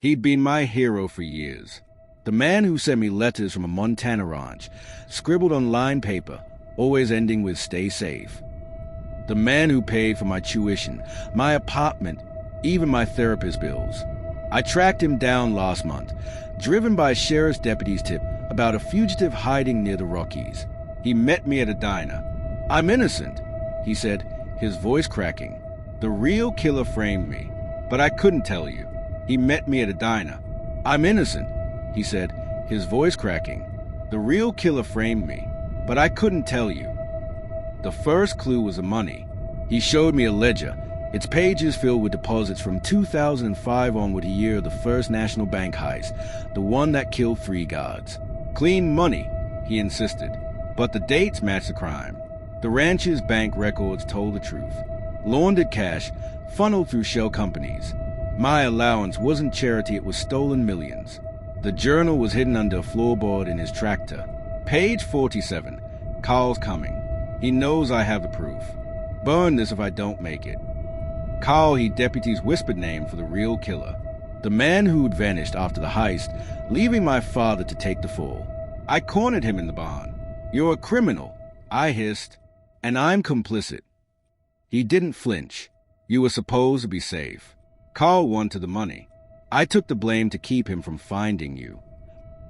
He'd been my hero for years. The man who sent me letters from a Montana ranch, scribbled on lined paper, always ending with "stay safe." The man who paid for my tuition, my apartment, even my therapist bills. I tracked him down last month, driven by a sheriff's deputy's tip about a fugitive hiding near the Rockies. He met me at a diner. "I'm innocent," he said, his voice cracking. "The real killer framed me, but I couldn't tell you." He met me at a diner. "I'm innocent," he said, his voice cracking. "The real killer framed me, but I couldn't tell you." The first clue was the money. He showed me a ledger, its pages filled with deposits from 2005 onward, a year of the first national bank heist, the one that killed 3 guards. "Clean money," he insisted, but the dates matched the crime. The ranch's bank records told the truth. Laundered cash, funneled through shell companies. My allowance wasn't charity, it was stolen millions. The journal was hidden under a floorboard in his tractor. Page 47. "Carl's coming. He knows I have the proof. Burn this if I don't make it." Carl, he deputy's whispered name for the real killer. The man who'd vanished after the heist, leaving my father to take the fall. I cornered him in the barn. "You're a criminal," I hissed, "and I'm complicit." He didn't flinch. "You were supposed to be safe. Carl wanted the money. I took the blame to keep him from finding you."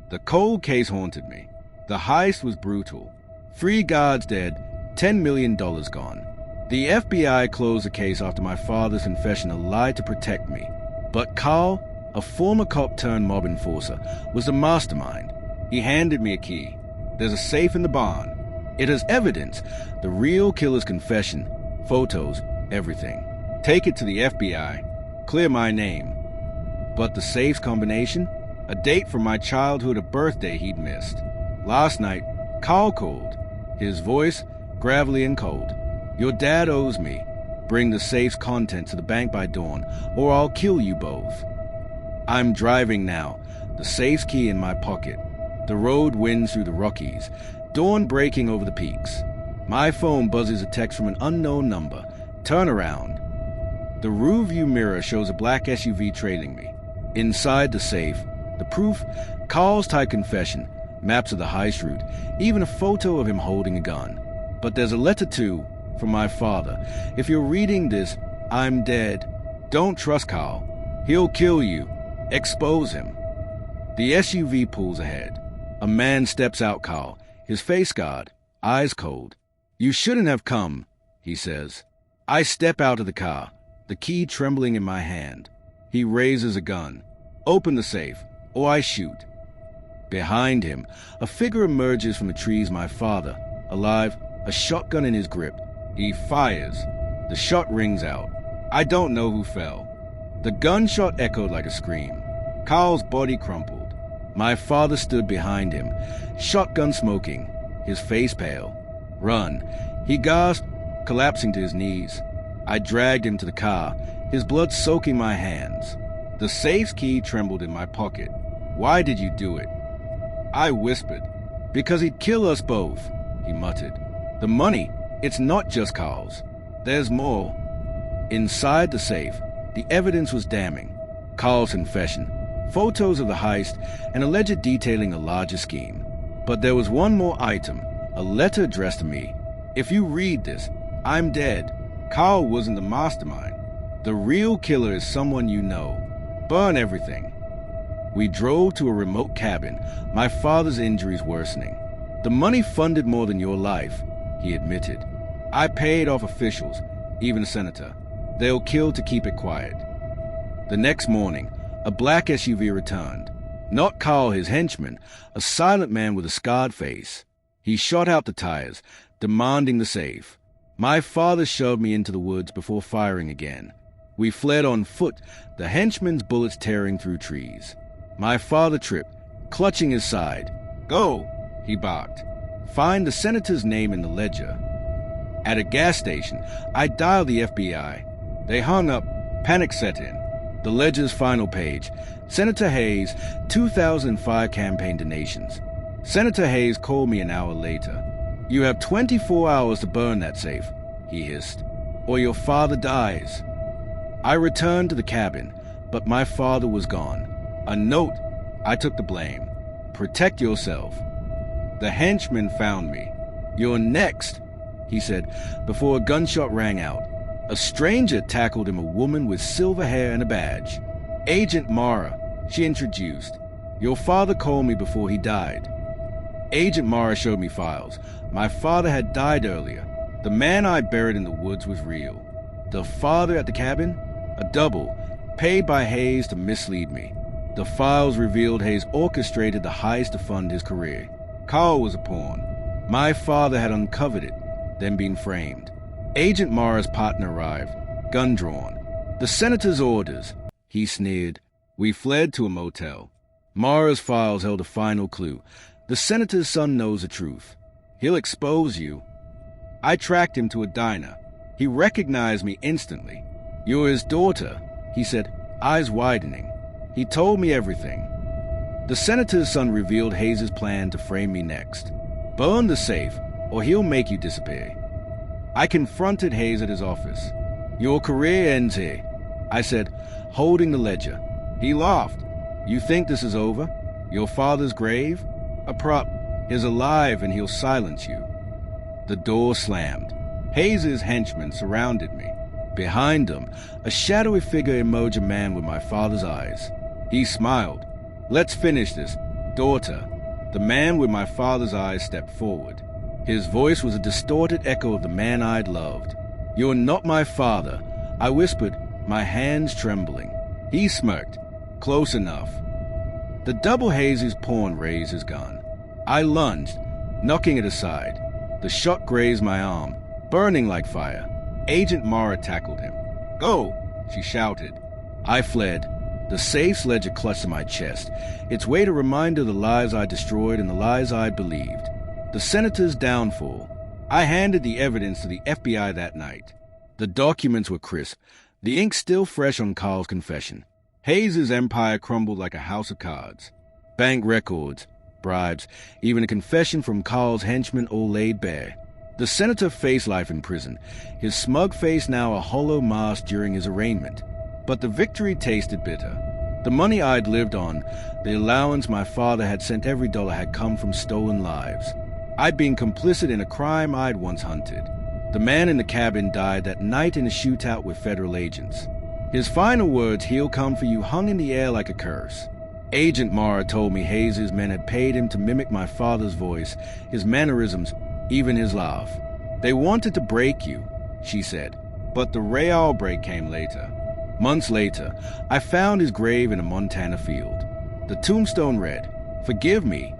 The cold case haunted me. The heist was brutal. 3 guards dead, $10 million gone. The FBI closed the case after my father's confession, a lie to protect me. But Carl, a former cop turned mob enforcer, was the mastermind. He handed me a key. "There's a safe in the barn. It has evidence, the real killer's confession, photos, everything. Take it to the FBI. Clear my name." But the safe's combination? A date from my childhood, a birthday he'd missed. Last night, Carl called. His voice, gravelly and cold. "Your dad owes me. Bring the safe's contents to the bank by dawn, or I'll kill you both." I'm driving now, the safe's key in my pocket. The road winds through the Rockies, dawn breaking over the peaks. My phone buzzes a text from an unknown number. "Turn around." The rearview mirror shows a black SUV trailing me. Inside the safe, the proof, Carl's tight confession, maps of the heist route, even a photo of him holding a gun. But there's a letter too, from my father. "If you're reading this, I'm dead. Don't trust Carl. He'll kill you. Expose him." The SUV pulls ahead. A man steps out, Carl, his face scarred, eyes cold. "You shouldn't have come," he says. I step out of the car, the key trembling in my hand. He raises a gun. "Open the safe, or I shoot." Behind him, a figure emerges from the trees, my father, alive, a shotgun in his grip. He fires. The shot rings out. I don't know who fell. The gunshot echoed like a scream. Carl's body crumpled. My father stood behind him, shotgun smoking, his face pale. "Run," he gasped, collapsing to his knees. I dragged him to the car, his blood soaking my hands. The safe's key trembled in my pocket. "Why did you do it?" I whispered. "Because he'd kill us both," he muttered. "The money, it's not just Carl's. There's more." Inside the safe, the evidence was damning. Carl's confession, photos of the heist, and a ledger detailing a larger scheme. But there was one more item, a letter addressed to me. "If you read this, I'm dead. Carl wasn't the mastermind. The real killer is someone you know. Burn everything." We drove to a remote cabin, my father's injuries worsening. "The money funded more than your life," he admitted. "I paid off officials, even a senator. They'll kill to keep it quiet." The next morning, a black SUV returned. Not Carl, his henchman, a silent man with a scarred face. He shot out the tires, demanding the safe. My father shoved me into the woods before firing again. We fled on foot, the henchman's bullets tearing through trees. My father tripped, clutching his side. "Go," he barked. "Find the senator's name in the ledger." At a gas station, I dialed the FBI. They hung up, panic set in. The ledger's final page, Senator Hayes, 2005 campaign donations. Senator Hayes called me an hour later. "You have 24 hours to burn that safe," he hissed, "or your father dies." I returned to the cabin, but my father was gone. A note. I took the blame. Protect yourself. The henchman found me. You're next, he said, before a gunshot rang out. A stranger tackled him, a woman with silver hair and a badge. Agent Mara, she introduced. Your father called me before he died. Agent Mara showed me files. My father had died earlier. The man I buried in the woods was real. The father at the cabin? A double, paid by Hayes to mislead me. The files revealed Hayes orchestrated the heist to fund his career. Carl was a pawn. My father had uncovered it, then been framed. Agent Mara's partner arrived, gun drawn. The senator's orders, he sneered. We fled to a motel. Mara's files held a final clue. The senator's son knows the truth. He'll expose you. I tracked him to a diner. He recognized me instantly. You're his daughter, he said, eyes widening. He told me everything. The senator's son revealed Hayes' plan to frame me next. Burn the safe, or he'll make you disappear. I confronted Hayes at his office. Your career ends here, I said, holding the ledger. He laughed. You think this is over? Your father's grave? A prop is alive and he'll silence you. The door slammed. Hayes' henchmen surrounded me. Behind them, a shadowy figure emerged, a man with my father's eyes. He smiled. Let's finish this, daughter. The man with my father's eyes stepped forward. His voice was a distorted echo of the man I'd loved. You're not my father, I whispered, my hands trembling. He smirked. Close enough. The double Hayes' pawn raised his gun. I lunged, knocking it aside. The shot grazed my arm, burning like fire. Agent Mara tackled him. Go, she shouted. I fled. The safe's ledger clutched to my chest, its weight a reminder of the lives I destroyed and the lies I believed. The senator's downfall. I handed the evidence to the FBI that night. The documents were crisp, the ink still fresh on Carl's confession. Hayes' empire crumbled like a house of cards. Bank records, bribes, even a confession from Carl's henchmen all laid bare. The senator faced life in prison, his smug face now a hollow mask during his arraignment. But the victory tasted bitter. The money I'd lived on, the allowance my father had sent, every dollar had come from stolen lives. I'd been complicit in a crime I'd once hunted. The man in the cabin died that night in a shootout with federal agents. His final words, he'll come for you, hung in the air like a curse. Agent Mara told me Hayes' men had paid him to mimic my father's voice, his mannerisms, even his laugh. They wanted to break you, she said, but the real break came later. Months later, I found his grave in a Montana field. The tombstone read, "Forgive me."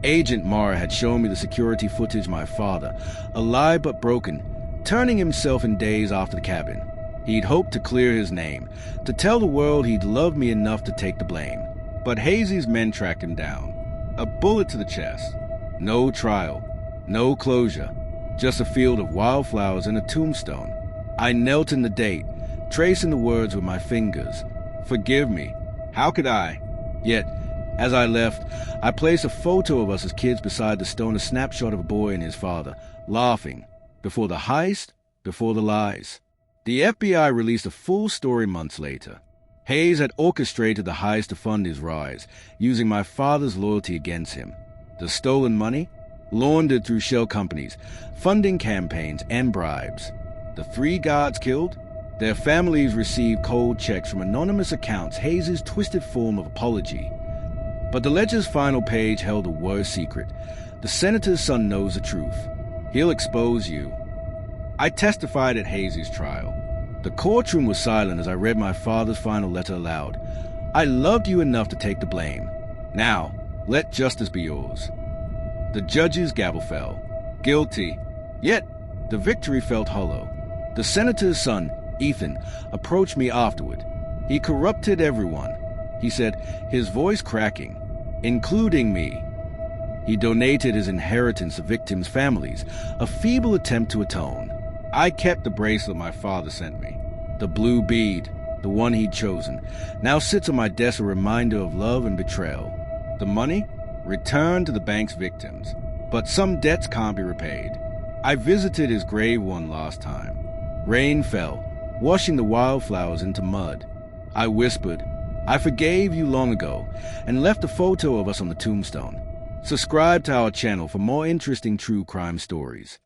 Agent Mara had shown me the security footage my father, alive but broken, turning himself in days after the cabin. He'd hoped to clear his name, to tell the world he'd loved me enough to take the blame. But Hayes' men tracked him down. A bullet to the chest. No trial. No closure. Just a field of wildflowers and a tombstone. I knelt in the date, tracing the words with my fingers. Forgive me. How could I? Yet, as I left, I placed a photo of us as kids beside the stone, a snapshot of a boy and his father, laughing. Before the heist, before the lies. The FBI released a full story months later. Hayes had orchestrated the heist to fund his rise, using my father's loyalty against him. The stolen money? Laundered through shell companies, funding campaigns and bribes. The 3 guards killed? Their families received cold checks from anonymous accounts, Hayes' twisted form of apology. But the ledger's final page held a worse secret. The senator's son knows the truth. He'll expose you. I testified at Hayes' trial. The courtroom was silent as I read my father's final letter aloud. I loved you enough to take the blame. Now, let justice be yours. The judge's gavel fell. Guilty. Yet, the victory felt hollow. The senator's son, Ethan, approached me afterward. He corrupted everyone, he said, his voice cracking, including me. He donated his inheritance to victims' families, a feeble attempt to atone. I kept the bracelet my father sent me. The blue bead, the one he'd chosen, now sits on my desk, a reminder of love and betrayal. The money? Returned to the bank's victims. But some debts can't be repaid. I visited his grave one last time. Rain fell, washing the wildflowers into mud. I whispered, I forgave you long ago and left a photo of us on the tombstone. Subscribe to our channel for more interesting true crime stories.